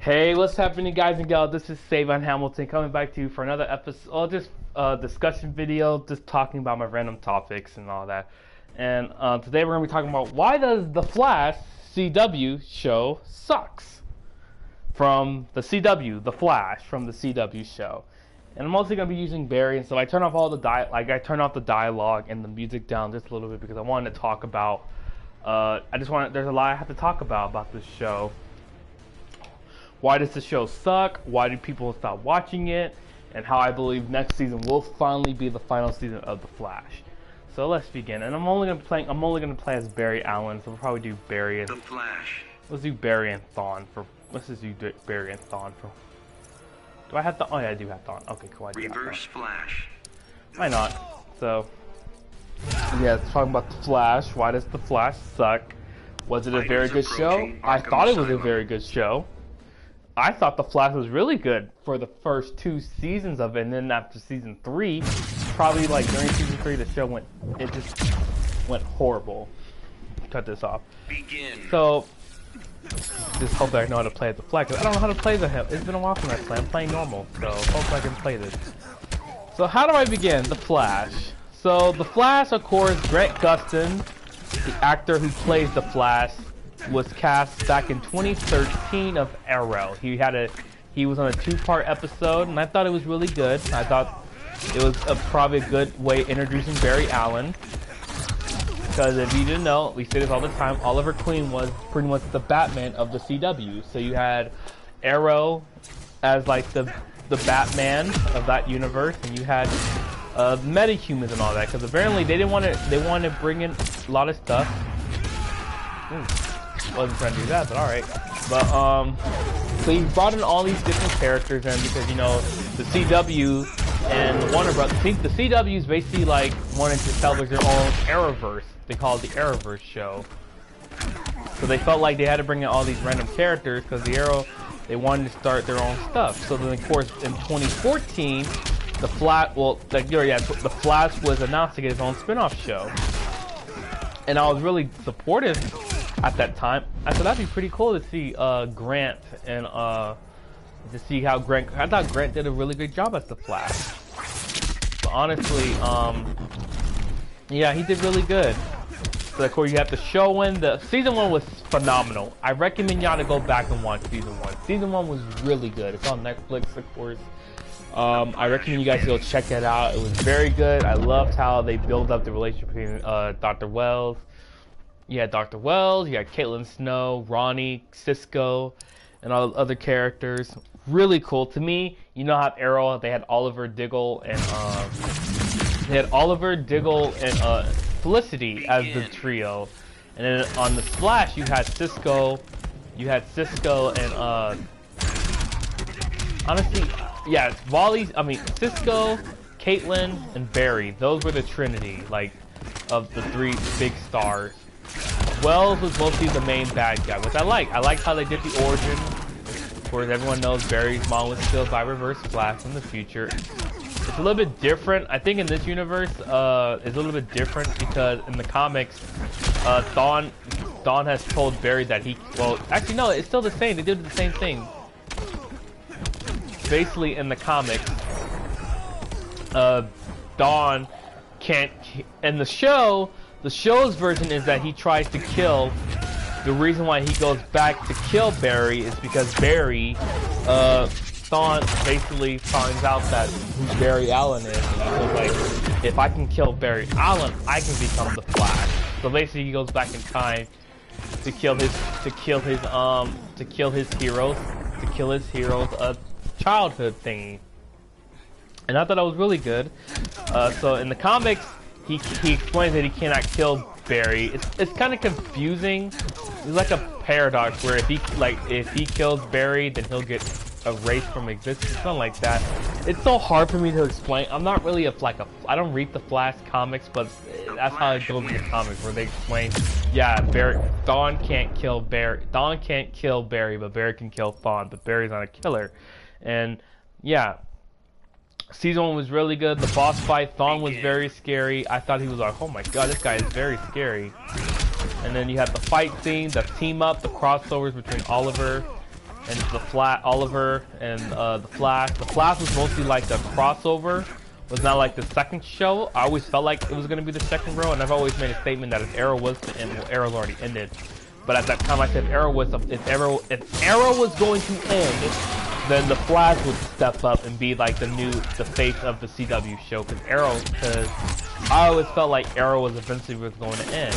Hey, what's happening, guys and gals? This is Savon Hamilton coming back to you for another episode, just discussion video, just talking about my random topics and all that. And today we're gonna be talking about why does the Flash CW show sucks from the CW, the Flash from the CW show. And I'm mostly gonna be using Barry, and so I turn off all the I turn off the dialogue and the music down just a little bit because I wanted to talk about. There's a lot I have to talk about this show. Why does the show suck? Why do people stop watching it? And how I believe next season will finally be the final season of The Flash. So let's begin. And I'm only gonna play as Barry Allen. So we'll probably do Barry and The Flash. Let's do Barry and Thawne for. Let's just do Barry and Thawne for. Do I have Thawne? Oh yeah, I do have Thawne. Okay, cool. Reverse Flash. Why not? So yeah, let's talk about The Flash. Why does The Flash suck? Was it a very good show? I thought it was a very good show. I thought The Flash was really good for the first 2 seasons of it, and then after season 3, probably like during season 3, the show just went horrible. Cut this off. Begin. So, just hope that I know how to play The Flash, because I don't know how to play it's been a while since I played. I'm playing normal, so hope I can play this. So how do I begin? The Flash. So, The Flash, of course, Grant Gustin, the actor who plays The Flash, was cast back in 2013 of Arrow. He was on a 2-part episode, and I thought it was really good. I thought it was probably a good way of introducing Barry Allen. Because if you didn't know, we say this all the time, Oliver Queen was pretty much the Batman of the CW. So you had Arrow as like the Batman of that universe, and you had metahumans and all that. Because apparently they wanted to bring in a lot of stuff. Wasn't trying to do that, but alright. But so he brought in all these different characters in because, you know, the CW and Warner Brothers, the CW is basically like wanting to establish their own Arrowverse. They call it the Arrowverse show. So they felt like they had to bring in all these random characters because the Arrow, they wanted to start their own stuff. So then, of course, in 2014, the Flash was announced to get his own spin-off show. And I was really supportive at that time. I thought that'd be pretty cool to see Grant and to see how I thought Grant did a really good job as the Flash. But honestly, yeah, he did really good. So of course you have the show in. The season 1 was phenomenal. I recommend y'all to go back and watch season 1. Season 1 was really good. It's on Netflix, of course. I recommend you guys go check it out. It was very good. I loved how they built up the relationship between Dr. Wells. You had Dr. Wells, you had Caitlin Snow, Ronnie, Cisco, and all the other characters. Really cool. To me, you know how Arrow, they had Oliver Diggle and Felicity as the trio. And then on the Flash, you had Cisco and honestly, yeah, Cisco, Caitlin, and Barry. Those were the Trinity, like, of the 3 big stars. Wells was mostly the main bad guy, which I like. I like how they did the origin. Of course, everyone knows Barry's mom was killed by Reverse Flash in the future. It's a little bit different. I think in this universe, it's a little bit different because in the comics, Thawne has told Barry that actually no, it's still the same. They did the same thing. Basically, in the comics, Thawne can't. In the show's version is that he tries to kill. The reason why he goes back to kill Barry is because Thawne basically finds out that who Barry Allen is, and he goes like, if I can kill Barry Allen, I can become the Flash. So basically, he goes back in time to kill his heroes, childhood thingy. And I thought that was really good. So in the comics, he explains that he cannot kill Barry. It's kind of confusing. It's like a paradox where if he kills Barry, then he'll get erased from existence, something like that. It's so hard for me to explain. I'm not really I don't read the Flash comics, but that's how it goes in the comics where they explain, yeah, Thawne can't kill Barry, but Barry can kill Thawne, but Barry's not a killer. And yeah. Season 1 was really good. The boss fight, Thawne was very scary. I thought he was like, oh my god, this guy is very scary. And then you have the fight scene, the team up, the crossovers between Oliver and the Oliver and the Flash. The Flash was mostly like the crossover. Was not like the second show. I always felt like it was gonna be the second row, and I've always made a statement that if Arrow was to end, well, Arrow's already ended. But at that time, I said if Arrow was going to end, then the Flash would step up and be like the face of the CW show. Because I always felt like Arrow was eventually going to end.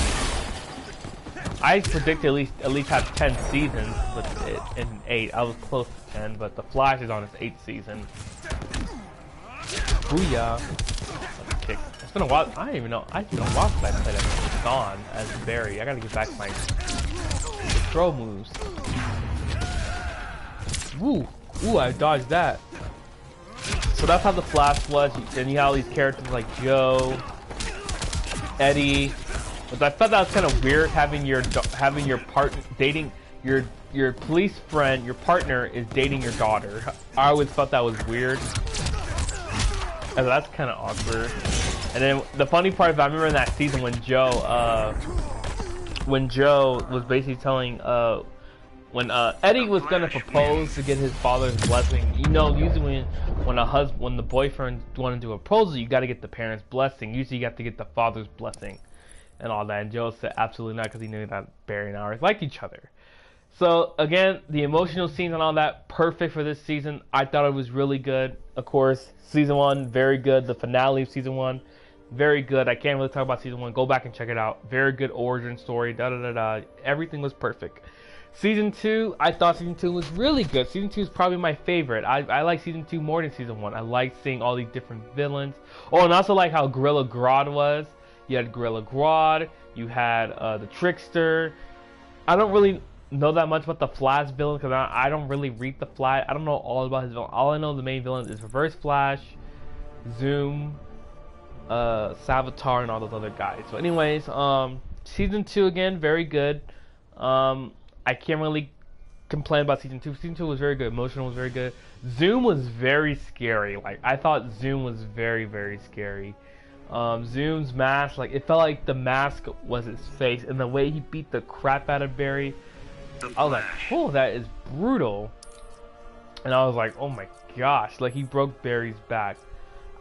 I predicted at least have 10 seasons with it in 8. I was close to 10, but the Flash is on its 8th season. Booyah! Kick. It's been a while. I don't even know. I don't watch that I played as Dawn as Barry. I gotta get back to my throw moves. Woo! Ooh, I dodged that. So that's how the Flash was. And you have all these characters like Joe, Eddie. But I thought that was kind of weird having your partner dating your police friend. Your partner is dating your daughter. I always thought that was weird. And that's kind of awkward. And then the funny part is I remember in that season when Joe was basically telling when Eddie was gonna propose to get his father's blessing. You know, usually when the boyfriend wanted to do a proposal, you got to get the parents' blessing. Usually you have to get the father's blessing and all that. And Joe said absolutely not, because he knew that Barry and Iris liked each other. So again, the emotional scenes and all that, perfect for this season. I thought it was really good. Of course, season 1, very good. The finale of season 1, very good. I can't really talk about season 1. Go back and check it out. Very good origin story. Everything was perfect. Season 2, I thought season 2 was really good. Season 2 is probably my favorite. I like season 2 more than season 1. I like seeing all these different villains. Oh, and also like how Gorilla Grodd was. You had Gorilla Grodd. You had the Trickster. I don't really know that much about the Flash villain, because I don't really read the Flash. I don't know all about his villain. All I know the main villain is Reverse Flash, Zoom, Savitar, and all those other guys. So anyways, season 2 again, very good. I can't really complain about season 2. Season 2 was very good. Emotional was very good. Zoom was very scary. Like, I thought Zoom was very, very scary. Zoom's mask, like, it felt like the mask was his face, and the way he beat the crap out of Barry, I was like, oh, that is brutal. And I was like, oh my gosh, like, he broke Barry's back.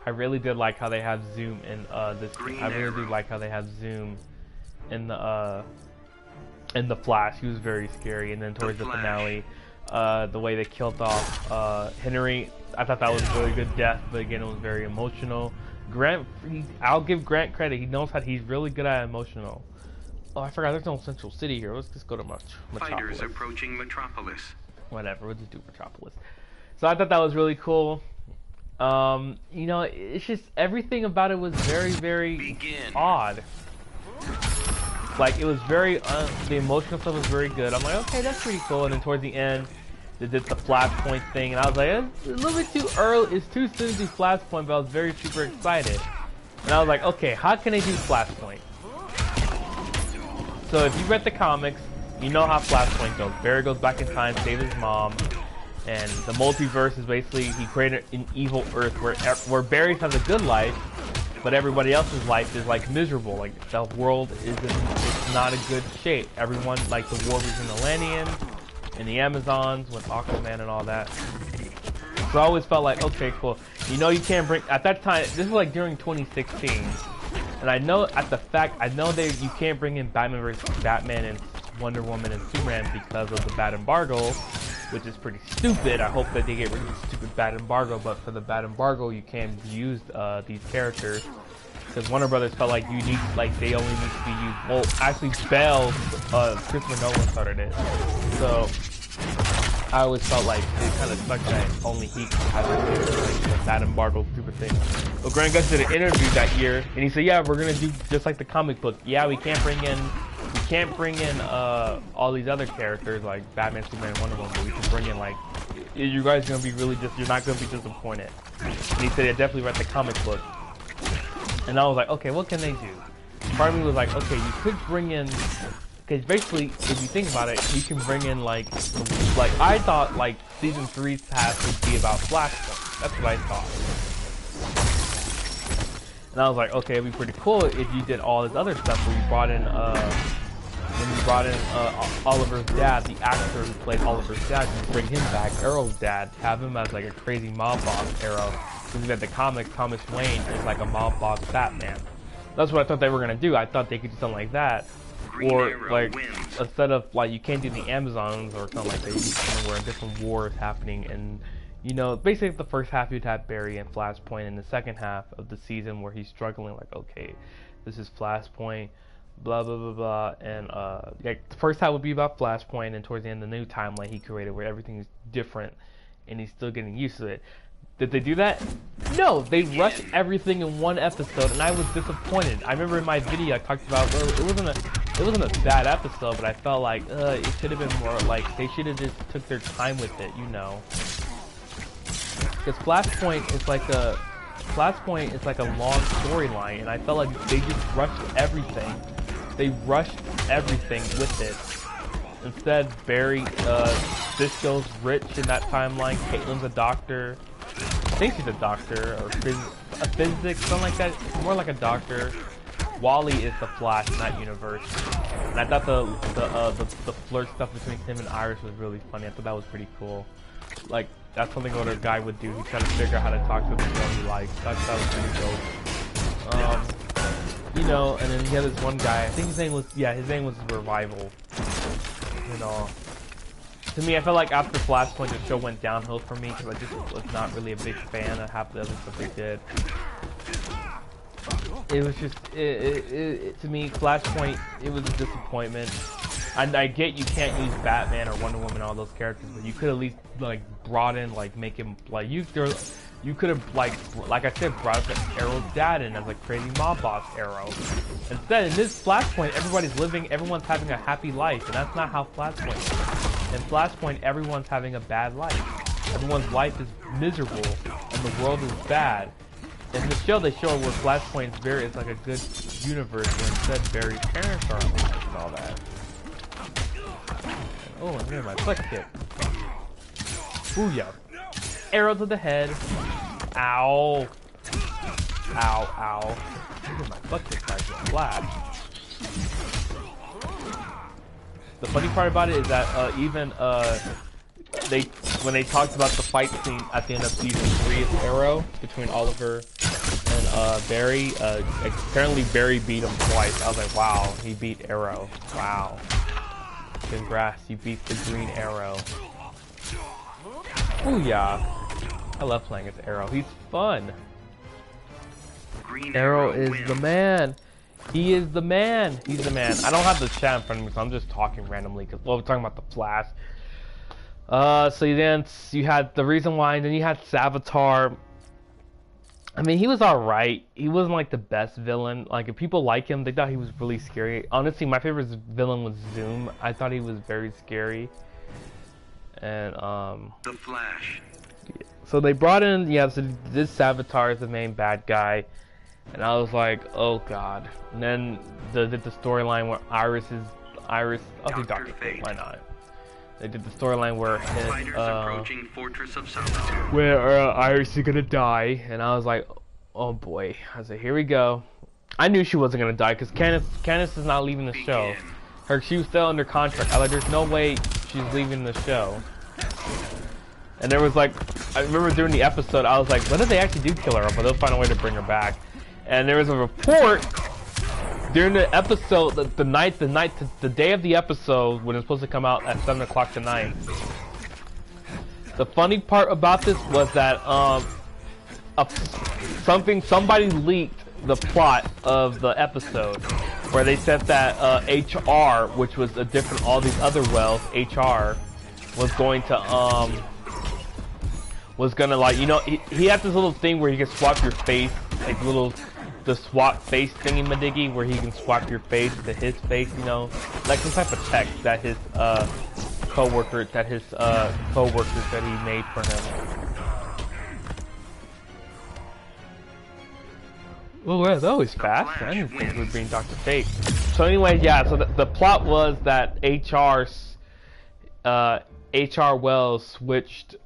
I really did like how they have Zoom in this. I really do like how they have Zoom in the Flash. He was very scary. And then towards the finale, the way they killed off Henry, I thought that was a really good death, but again, it was very emotional. Grant, I'll give Grant credit. He knows how. He's really good at emotional. Oh, I forgot. There's no Central City here. Let's just go to Metropolis. Fighters approaching Metropolis. Whatever. We'll just do Metropolis. So I thought that was really cool. You know, it's just everything about it was very, very odd. Like, it was very, the emotional stuff was very good. I'm like, okay, that's pretty cool. And then towards the end, they did the Flashpoint thing, and I was like, it's a little bit too early. It's too soon to do Flashpoint, but I was very super excited. And I was like, okay, how can they do Flashpoint? So if you read the comics, you know how Flashpoint goes. Barry goes back in time, saves his mom, and the multiverse is basically he created an evil Earth where Barry has a good life, but everybody else's life is like miserable. Like, the world it's not a good shape. Everyone, like the war between the Atlanteans and the Amazons with Aquaman and all that. So I always felt like, okay, cool. You know, you can't bring, at that time, this was like during 2016, and I know you can't bring in Batman versus Batman and Wonder Woman and Superman because of the bad embargo, which is pretty stupid. I hope that they get rid of the stupid bad embargo, but for the bad embargo, you can't use these characters. Because Warner Brothers felt like they only need to be used. Well, actually, Bell, Christopher Nolan started it. So I always felt like it kind of sucked that only he could have that embargo stupid thing. But Grant Gustin did an interview that year, and he said, "Yeah, we're gonna do just like the comic book. Yeah, we can't bring in all these other characters like Batman, Superman, Wonder Woman, but we can bring in like you guys are gonna be you're not gonna be disappointed." And he said, "I definitely read the comic book." And I was like, okay, what can they do? Part of me was like, okay, you could bring in, because basically, if you think about it, you can bring in like I thought like season 3's past would be about Flashpoint. That's what I thought. And I was like, okay, it'd be pretty cool if you did all this other stuff where you brought in when you brought in Oliver's dad, the actor who played Oliver's dad, you bring him back, Arrow's dad, have him as like a crazy mob boss Arrow. Because in the comics, Thomas Wayne is like a mob boss Batman. That's what I thought they were gonna do. I thought they could do something like that. Or like instead of like you can't do the Amazons or something like that, you do something where a different war is happening, and you know, basically the first half you'd have Barry and Flashpoint, and the second half of the season where he's struggling, like, okay, this is Flashpoint, blah blah blah blah, and like the first half would be about Flashpoint, and towards the end the new timeline he created where everything is different and he's still getting used to it. Did they do that? No, they rushed everything in one episode, and I was disappointed. I remember in my video I talked about, well, it wasn't a bad episode, but I felt like it should have been more like they should have just took their time with it, you know. Because Flashpoint is like a long storyline, and I felt like they just rushed everything. They rushed everything with it. Instead, Barry, Cisco's rich in that timeline. Caitlin's a doctor. I think she's a doctor or a physics, something like that. More like a doctor. Wally is the Flash in that universe. And I thought the flirt stuff between him and Iris was really funny. I thought that was pretty cool. Like, that's something what a guy would do. He's trying to figure out how to talk to the girl he likes. That was pretty dope. You know, and then he had this one guy. I think his name was Revival. You know, to me, I felt like after Flashpoint, the show went downhill for me because I just was not really a big fan of half the other stuff they did. It was just, to me, Flashpoint, it was a disappointment. And I get you can't use Batman or Wonder Woman, all those characters, but you could at least like brought in, like make him like you could have like I said, brought up Arrow's dad in as a crazy mob boss Arrow. Instead, in this Flashpoint, everyone's having a happy life, and that's not how Flashpoint is. In Flashpoint, everyone's having a bad life. Everyone's life is miserable, and the world is bad. In the show, they show where Flashpoint is like a good universe, where instead Barry's parents are alive and all that. Oh, I'm getting my butt kicked. Booyah. Arrow to the head. Ow. Ow, ow. I'm getting my butt kicked by the Flash. The funny part about it is that even when they talked about the fight scene at the end of season 3 of Arrow between Oliver and Barry, apparently Barry beat him twice. I was like, wow, he beat Arrow. Wow. Congrats, you beat the Green Arrow. Booyah. I love playing as Arrow. He's fun. Green Arrow is the man. He is the man. He's the man. I don't have the chat in front of me, so I'm just talking randomly because we're talking about the Flash. So then you had the reason why, and then you had Savitar. I mean, he was alright. He wasn't like the best villain. Like, if people like him, they thought he was really scary. Honestly, my favorite villain was Zoom. I thought he was very scary. And, The Flash. so they brought in, so this Savitar is the main bad guy. And I was like, oh god. And then they did the storyline where Iris, I'll do Dr. Fate, why not? They did the storyline where approaching Fortress of Solitude. where Iris is gonna die, and I was like, oh boy. I was like, here we go. I knew she wasn't gonna die because Candace is not leaving the show. She was still under contract. I was like, there's no way she's leaving the show. And there was like, I remember during the episode, I was like, when did they actually do kill her? But they'll find a way to bring her back. And there was a report during the episode, the day of the episode when it's supposed to come out at 7 o'clock tonight. The funny part about this was that somebody leaked the plot of the episode, where they said that HR, which was a different all these other wells, HR was going to like, you know, he had this little thing where you can swap your face, like the swap face thingy madiggy, where he can swap your face to his face, you know, like some type of text that his co-workers that he made for him. Oh, wow, that was fast. I didn't think we would bring Dr. Fate. So anyway, yeah, so the plot was that HR Wells switched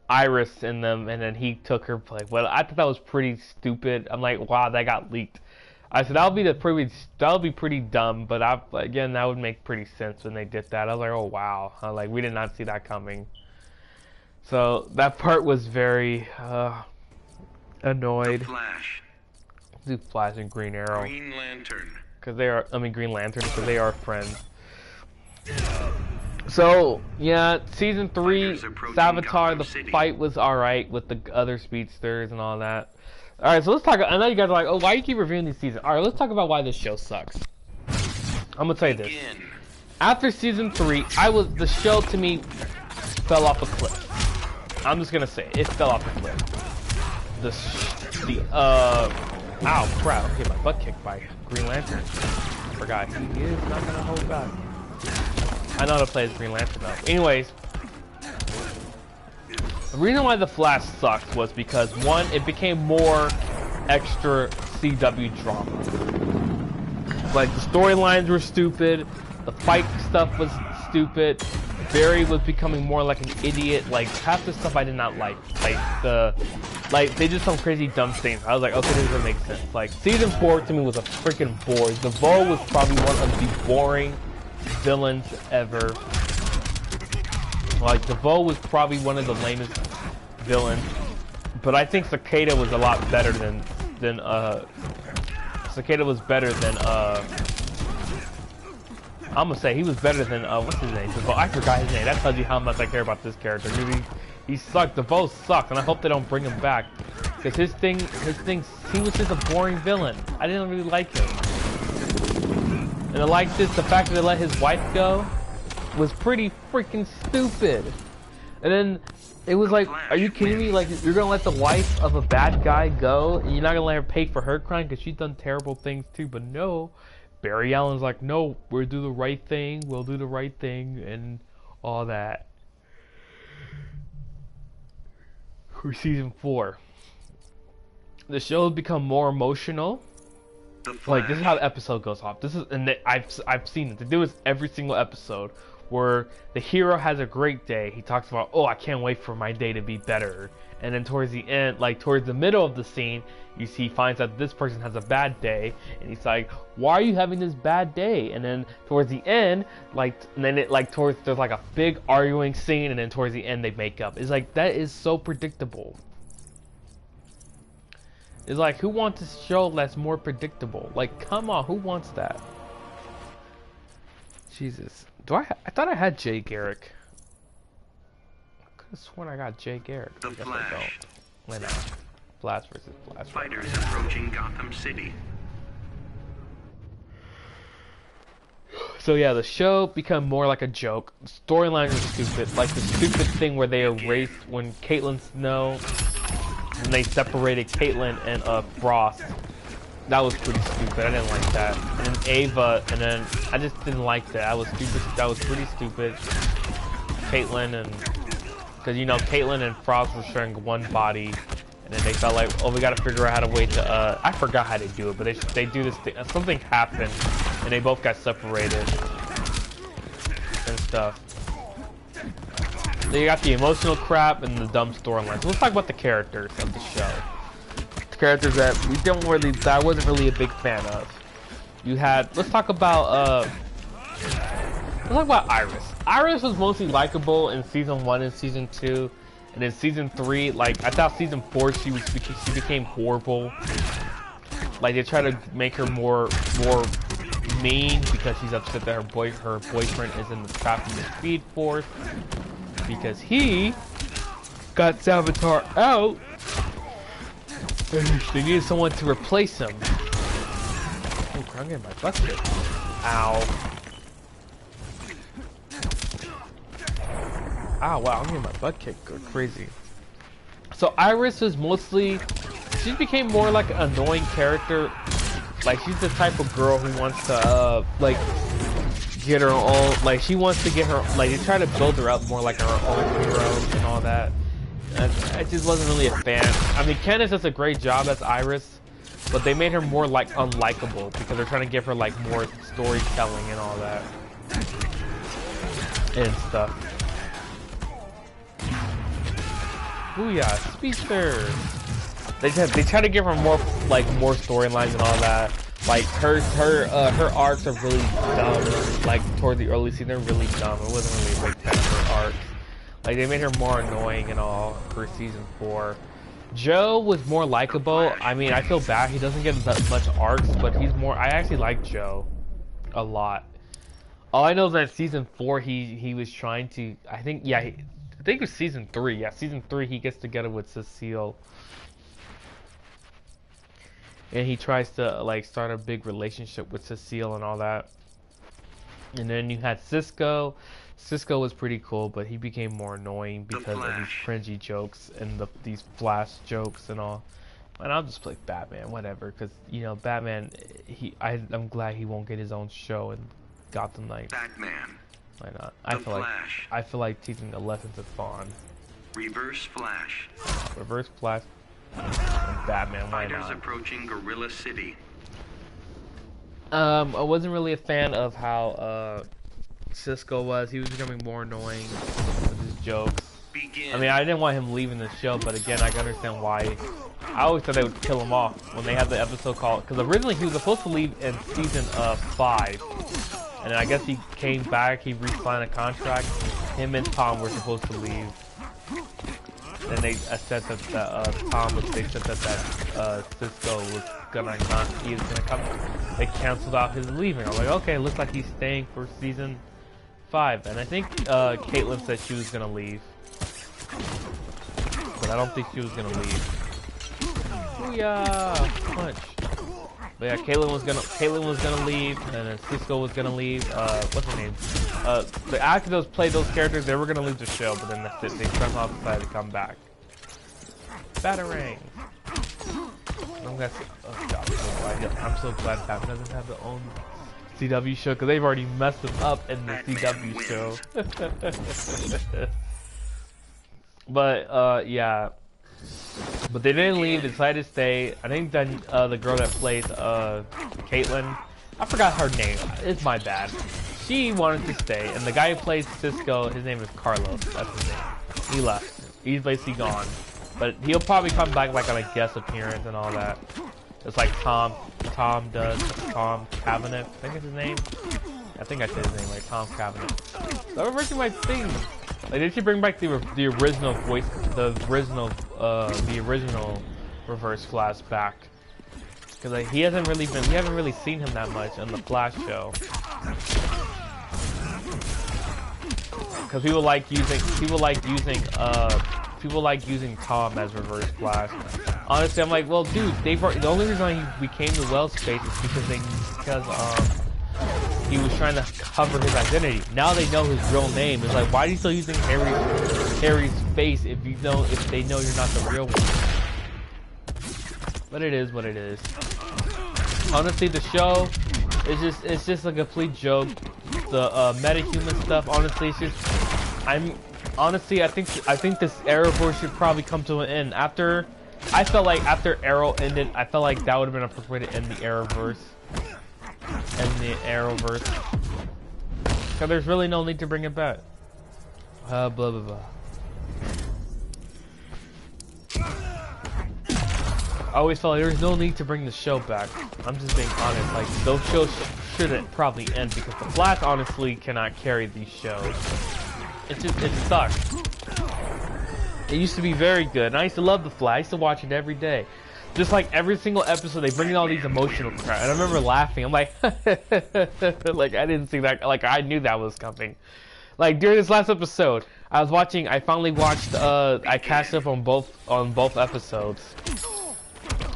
Iris in them, and then he took her place. Well, I thought that was pretty stupid. I'm like, wow, that got leaked. I said that'll be pretty dumb, but again that would make pretty sense when they did that. I was like, oh wow, like we did not see that coming. So that part was very annoyed. The Flash. Do Flash and Green Arrow. Green Lantern. Because they are, Green Lantern, because they are friends. So, yeah, Season 3, Savitar, the fight was alright with the other speedsters and all that. Alright, so let's talk, I know you guys are like, oh, why do you keep reviewing these seasons? Alright, let's talk about why this show sucks. I'm gonna tell you this. After Season 3, the show to me fell off a cliff. I'm just gonna say it fell off a cliff. Ow, crap, I'm getting my butt kicked by Green Lantern. I forgot, he is not gonna hold back. I know how to play as Green Lantern though. Anyways, the reason why The Flash sucked was because, one, it became more extra CW drama. Like, the storylines were stupid, the fight stuff was stupid, Barry was becoming more like an idiot, like, half the stuff I did not like. Like, they did some crazy dumb things. I was like, okay, this doesn't make sense. Like, Season 4 to me was a freaking bore. DeVoe was probably one of the boring villains ever. Like, DeVoe was probably one of the lamest villains. But I think Cicada was a lot better than Cicada was better than, I'm gonna say he was better than, what's his name? DeVoe. I forgot his name. That tells you how much I care about this character. Dude, he sucked. DeVoe sucked, and I hope they don't bring him back. Because he was just a boring villain. I didn't really like him. And I like the fact that they let his wife go was pretty freaking stupid. And then it was like, are you kidding me? Like, you're gonna let the wife of a bad guy go, and you're not gonna let her pay for her crime because she's done terrible things too. But no, Barry Allen's like, no, we'll do the right thing, and all that. For Season 4, the show has become more emotional. Like, this is how the episode goes off. I've seen it. They do this every single episode, where the hero has a great day. He talks about, oh, I can't wait for my day to be better. And then towards the end, like towards the middle of the scene, you see he finds out this person has a bad day, and he's like, why are you having this bad day? And then towards the end, there's like a big arguing scene, and then towards the end they make up. It's like, that is so predictable. It's like, who wants a show that's more predictable? Like, come on, who wants that? Jesus. I thought I had Jay Garrick. I could have sworn I got Jay Garrick. The Flash. Wait, no. Flash versus Flash. Fighters approaching Gotham City. So yeah, the show become more like a joke. Storylines are stupid. Like the stupid thing where they erased when Caitlin Snow, when they separated Caitlin and Frost. That was pretty stupid. I didn't like that. And then Ava, and then I just didn't like that. That was stupid. That was pretty stupid. Caitlin and, because you know Caitlin and Frost were sharing one body, and then they felt like, oh, we got to figure out how to wait to. I forgot how to do it, but they do this thing. Something happened, and they both got separated and stuff. So you got the emotional crap and the dumb storylines. Let's talk about the characters of the show. Characters that I wasn't really a big fan of. Let's talk about Iris. Iris was mostly likable in Season 1 and Season 2, and in Season 3, like, I thought Season 4 she became horrible. Like, they try to make her more mean because she's upset that her boyfriend is in the trap in the Speed Force because he got Savitar out. They needed someone to replace him. Oh, I'm getting my butt kicked. Ow. Ow, wow, I'm getting my butt kicked. Go crazy. So Iris is she became more like an annoying character. Like, she's the type of girl who wants to, like, get her own, like, she wants to get her, like, they try to build her up more like her own hero and all that. I just wasn't really a fan. I mean, Candace does a great job as Iris, but they made her more like unlikable because they're trying to give her like more storytelling and all that and stuff. Booyah, Speedster! They try to give her more storylines and all that, Like her arcs are really dumb. Like toward the early season, they're really dumb. It wasn't really a big fan of her arcs. Like they made her more annoying and all for season 4. Joe was more likable. I mean, I feel bad he doesn't get that much arcs, but he's more. I actually like Joe a lot. All I know is that season 4 he was trying to. I think I think it was season 3. Yeah, season 3 he gets together with Cecile. And he tries to like start a big relationship with Cecile and all that. And then you had Cisco. Cisco was pretty cool, but he became more annoying because of these cringy jokes and these Flash jokes and all. And I'll just play Batman, whatever, because you know Batman. I'm glad he won't get his own show in Gotham Knights. Batman. Why not? Flash. I feel like teaching a lesson to Fawn. Reverse Flash. Reverse Flash. And Batman, why Fighters not? approaching Gorilla City. I wasn't really a fan of how Cisco was. He was becoming more annoying with his jokes. Begin. I mean, I didn't want him leaving the show, but again, I can understand why. I always thought they would kill him off when they had the episode called, because originally he was supposed to leave in season 5, and then I guess he came back. He re-signed a contract. Him and Tom were supposed to leave. And they said that Tom, they said that Cisco was gonna not, he was gonna come. They canceled out his leaving. I'm like, okay, looks like he's staying for season 5. And I think Caitlyn said she was gonna leave, but I don't think she was gonna leave. Booyah! Punch. But yeah, Caitlyn was gonna leave, and then Cisco was gonna leave. What's her name? The actors played those characters. They were gonna leave the show, but then that's it. They somehow decided to come back. Batarang. I'm so glad Batman doesn't have their own CW show, because they've already messed them up in the CW show. But yeah. But they didn't leave, they decided to stay. I think then the girl that plays Caitlyn, I forgot her name, it's my bad. She wanted to stay, and the guy who plays Cisco, his name is Carlos, that's his name. He left. He's basically gone. But he'll probably come back like on a guest appearance and all that. Just like Tom does, Tom Cavanagh, I think it's his name. I think I said his name right, Tom Cavanagh. So I'm working my thing. Like they should bring back the original voice, the original Reverse Flash back, because like we haven't really seen him that much on the Flash show. Because people like using Tom as Reverse Flash. Honestly, I'm like, well, dude, the only reason why he became the Wells Space is because he was trying to cover his identity. Now they know his real name. It's like, why are you still using Harry's face if they know you're not the real one? But it is what it is. Honestly, the show it's just a complete joke. The metahuman stuff, honestly, it's just I think this Arrowverse should probably come to an end. I felt like after Arrow ended, I felt like that would have been a perfect way to end the Arrowverse. Because there's really no need to bring it back. Blah blah blah. I always felt like there's no need to bring the show back. I'm just being honest. Like those shows shouldn't probably end because the Flash honestly cannot carry these shows. It sucks. It used to be very good, and I used to love the Flash. I used to watch it every day. Just like every single episode, they bring in all these emotional crap, and I remember laughing. I'm like, like I didn't see that. Like I knew that was coming. Like during this last episode, I finally watched. I catched up on both episodes,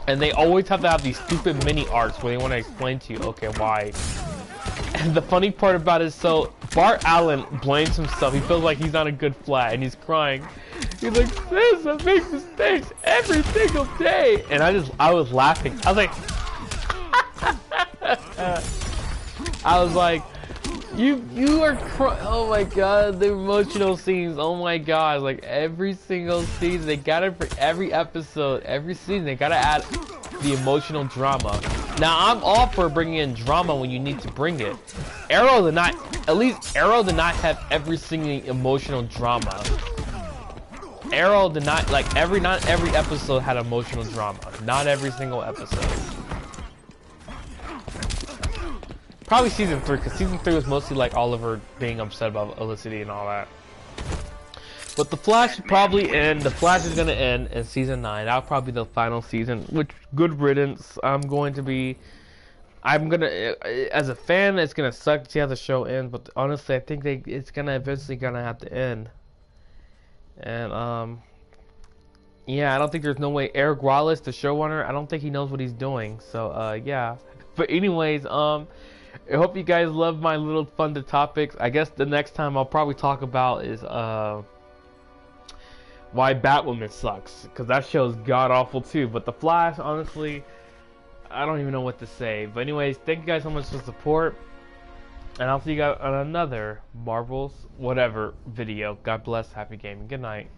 and they always have to have these stupid mini arcs where they want to explain to you, okay, why. And the funny part about it is, so Bart Allen blames himself. He feels like he's not a good Flash, and he's crying. He's like, "Sis, I make mistakes every single day," and I was laughing. I was like, you are crying. Oh my god, the emotional scenes. Oh my god, like every single season they gotta, for every episode, every season they gotta add the emotional drama. Now I'm all for bringing in drama when you need to bring it. Arrow did not have every single emotional drama. Arrow did not, like not every episode had emotional drama. Not every single episode. Probably season 3, because season 3 was mostly like Oliver being upset about Felicity and all that. But the Flash should probably end. The Flash is gonna end in season 9. That'll probably be the final season. Which, good riddance. I'm gonna, as a fan, it's gonna suck to see how the show ends. But honestly, I think it's gonna eventually gonna have to end. And yeah, I don't think there's no way Eric Wallace, the showrunner, I don't think he knows what he's doing. So yeah. But anyways, I hope you guys love my little fun topics. I guess the next time I'll probably talk about is why Batwoman sucks, because that show's god awful too. But The Flash, honestly, I don't even know what to say. But anyways, thank you guys so much for the support, and I'll see you guys on another Marvel's whatever video. God bless, happy gaming, good night.